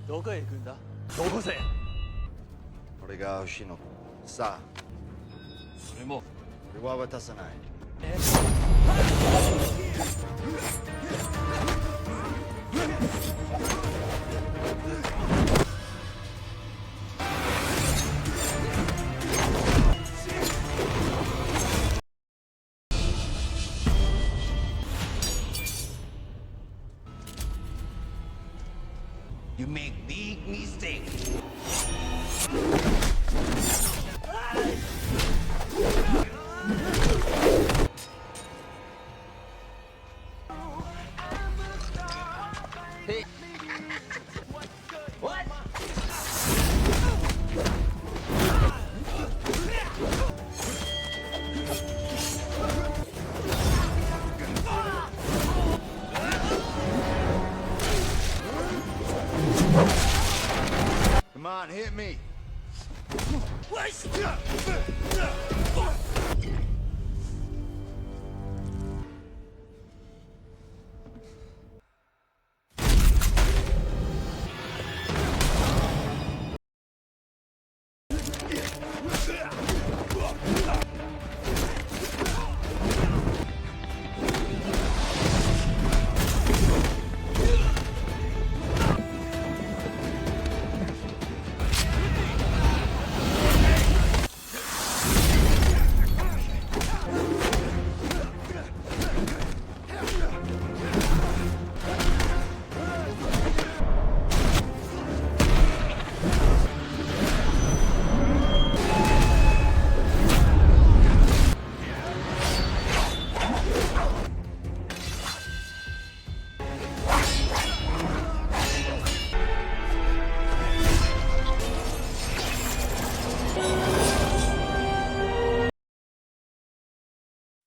どこへ行くんだ。どこせ。俺が欲しいのさあそれも。俺は渡さない。You make big mistakes. Hey. What? Come on, hit me.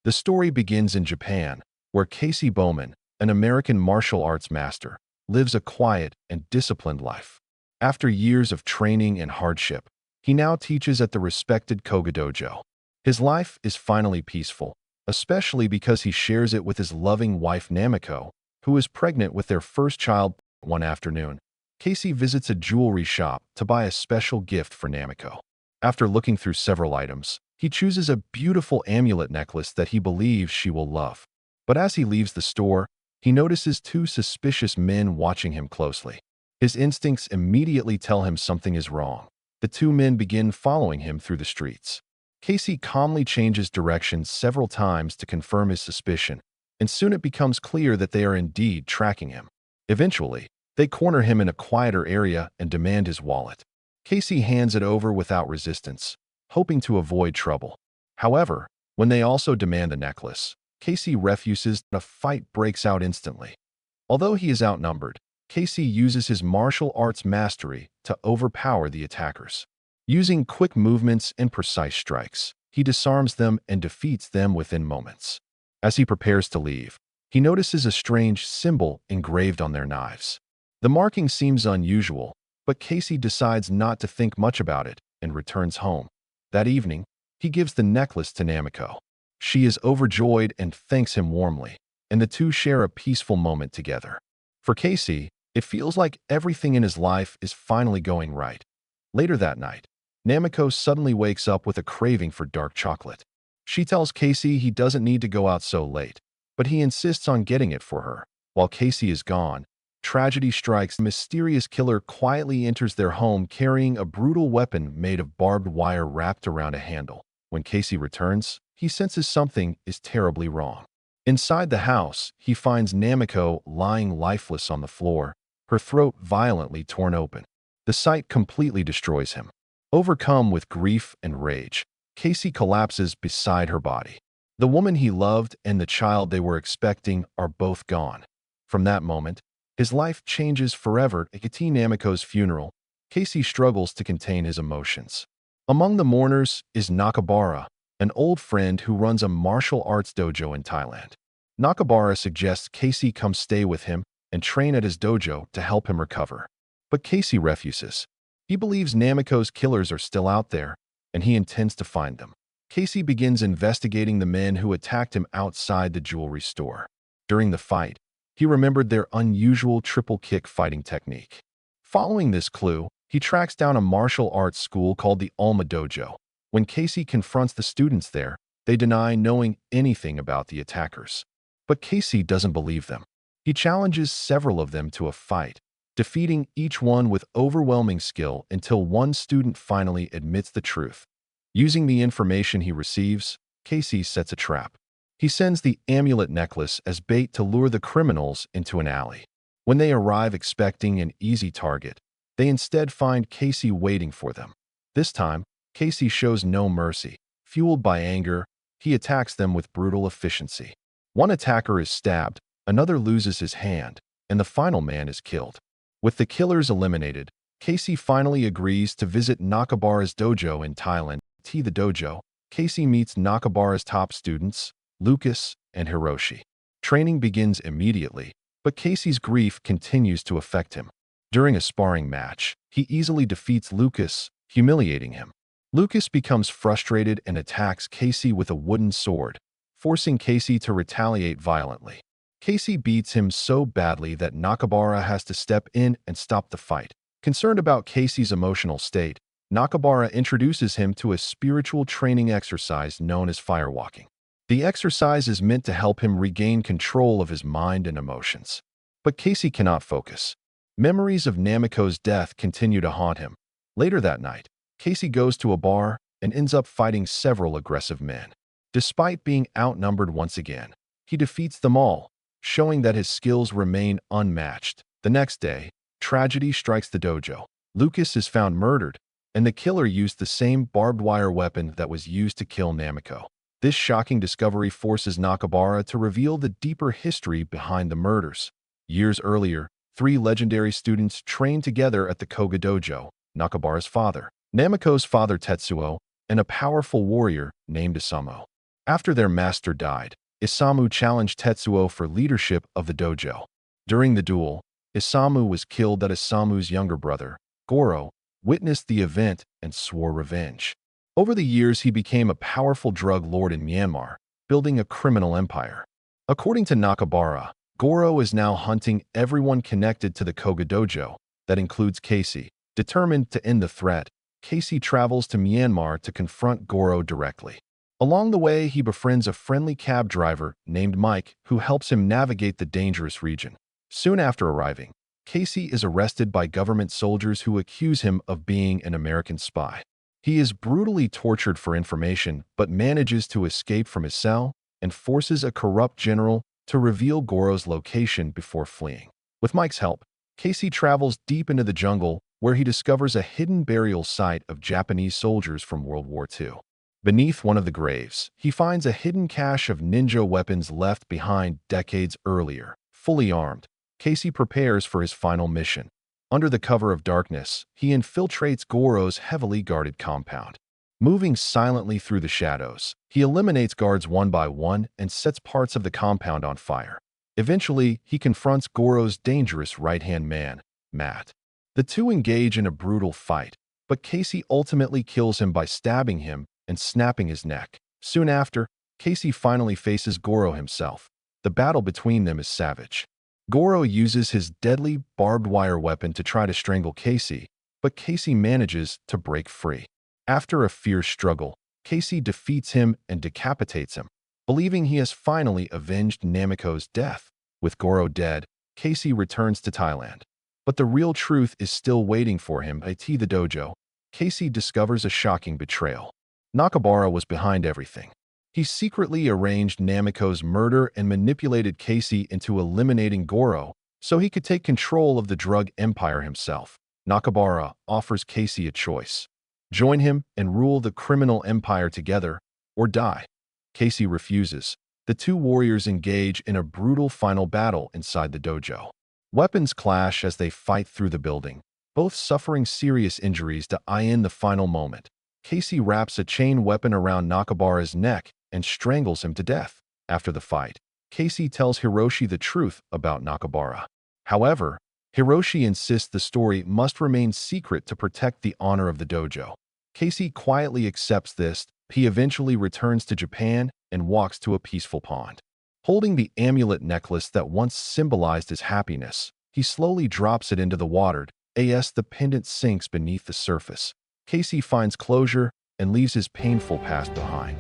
The story begins in Japan, where Casey Bowman, an American martial arts master, lives a quiet and disciplined life. After years of training and hardship, he now teaches at the respected Koga Dojo. His life is finally peaceful, especially because he shares it with his loving wife Namiko, who is pregnant with their first child. One afternoon, Casey visits a jewelry shop to buy a special gift for Namiko. After looking through several items, he chooses a beautiful amulet necklace that he believes she will love. But as he leaves the store, he notices two suspicious men watching him closely. His instincts immediately tell him something is wrong. The two men begin following him through the streets. Casey calmly changes directions several times to confirm his suspicion, and soon it becomes clear that they are indeed tracking him. Eventually, they corner him in a quieter area and demand his wallet. Casey hands it over without resistance, hoping to avoid trouble. However, when they also demand the necklace, Casey refuses and a fight breaks out instantly. Although he is outnumbered, Casey uses his martial arts mastery to overpower the attackers. Using quick movements and precise strikes, he disarms them and defeats them within moments. As he prepares to leave, he notices a strange symbol engraved on their knives. The marking seems unusual, but Casey decides not to think much about it and returns home. That evening, he gives the necklace to Namiko. She is overjoyed and thanks him warmly, and the two share a peaceful moment together. For Casey, it feels like everything in his life is finally going right. Later that night, Namiko suddenly wakes up with a craving for dark chocolate. She tells Casey he doesn't need to go out so late, but he insists on getting it for her. While Casey is gone, tragedy strikes. A mysterious killer quietly enters their home carrying a brutal weapon made of barbed wire wrapped around a handle. When Casey returns, he senses something is terribly wrong. Inside the house, he finds Namiko lying lifeless on the floor, her throat violently torn open. The sight completely destroys him. Overcome with grief and rage, Casey collapses beside her body. The woman he loved and the child they were expecting are both gone. From that moment, his life changes forever. At Namiko's funeral, Casey struggles to contain his emotions. Among the mourners is Nakabara, an old friend who runs a martial arts dojo in Thailand. Nakabara suggests Casey come stay with him and train at his dojo to help him recover. But Casey refuses. He believes Namiko's killers are still out there, and he intends to find them. Casey begins investigating the men who attacked him outside the jewelry store. During the fight, he remembered their unusual triple kick fighting technique. Following this clue, he tracks down a martial arts school called the Alma Dojo. When Casey confronts the students there, they deny knowing anything about the attackers. But Casey doesn't believe them. He challenges several of them to a fight, defeating each one with overwhelming skill until one student finally admits the truth. Using the information he receives, Casey sets a trap. He sends the amulet necklace as bait to lure the criminals into an alley. When they arrive expecting an easy target, they instead find Casey waiting for them. This time, Casey shows no mercy. Fueled by anger, he attacks them with brutal efficiency. One attacker is stabbed, another loses his hand, and the final man is killed. With the killers eliminated, Casey finally agrees to visit Nakabara's dojo in Thailand. The dojo, Casey meets Nakabara's top students, Lucas and Hiroshi. Training begins immediately, but Casey's grief continues to affect him. During a sparring match, he easily defeats Lucas, humiliating him. Lucas becomes frustrated and attacks Casey with a wooden sword, forcing Casey to retaliate violently. Casey beats him so badly that Nakabara has to step in and stop the fight. Concerned about Casey's emotional state, Nakabara introduces him to a spiritual training exercise known as firewalking. The exercise is meant to help him regain control of his mind and emotions. But Casey cannot focus. Memories of Namiko's death continue to haunt him. Later that night, Casey goes to a bar and ends up fighting several aggressive men. Despite being outnumbered once again, he defeats them all, showing that his skills remain unmatched. The next day, tragedy strikes the dojo. Lucas is found murdered, and the killer used the same barbed wire weapon that was used to kill Namiko. This shocking discovery forces Nakabara to reveal the deeper history behind the murders. Years earlier, 3 legendary students trained together at the Koga Dojo: Nakabara's father, Namiko's father Tetsuo, and a powerful warrior named Isamu. After their master died, Isamu challenged Tetsuo for leadership of the dojo. During the duel, Isamu was killed that Isamu's younger brother, Goro, witnessed the event and swore revenge. Over the years, he became a powerful drug lord in Myanmar, building a criminal empire. According to Nakabara, Goro is now hunting everyone connected to the Koga Dojo. That includes Casey. Determined to end the threat, Casey travels to Myanmar to confront Goro directly. Along the way, he befriends a friendly cab driver named Mike who helps him navigate the dangerous region. Soon after arriving, Casey is arrested by government soldiers who accuse him of being an American spy. He is brutally tortured for information but manages to escape from his cell and forces a corrupt general to reveal Goro's location before fleeing. With Mike's help, Casey travels deep into the jungle where he discovers a hidden burial site of Japanese soldiers from World War II. Beneath one of the graves, he finds a hidden cache of ninja weapons left behind decades earlier. Fully armed, Casey prepares for his final mission. Under the cover of darkness, he infiltrates Goro's heavily guarded compound. Moving silently through the shadows, he eliminates guards one by one and sets parts of the compound on fire. Eventually, he confronts Goro's dangerous right-hand man, Matt. The two engage in a brutal fight, but Casey ultimately kills him by stabbing him and snapping his neck. Soon after, Casey finally faces Goro himself. The battle between them is savage. Goro uses his deadly barbed wire weapon to try to strangle Casey, but Casey manages to break free. After a fierce struggle, Casey defeats him and decapitates him, believing he has finally avenged Namiko's death. With Goro dead, Casey returns to Thailand. But the real truth is still waiting for him at the dojo. Casey discovers a shocking betrayal. Nakabara was behind everything. He secretly arranged Namiko's murder and manipulated Casey into eliminating Goro so he could take control of the drug empire himself. Nakabara offers Casey a choice: join him and rule the criminal empire together, or die. Casey refuses. The two warriors engage in a brutal final battle inside the dojo. Weapons clash as they fight through the building, both suffering serious injuries to end the final moment. Casey wraps a chain weapon around Nakabara's neck and strangles him to death. After the fight, Casey tells Hiroshi the truth about Nakabara. However, Hiroshi insists the story must remain secret to protect the honor of the dojo. Casey quietly accepts this. He eventually returns to Japan and walks to a peaceful pond. Holding the amulet necklace that once symbolized his happiness, he slowly drops it into the water As the pendant sinks beneath the surface, Casey finds closure and leaves his painful past behind.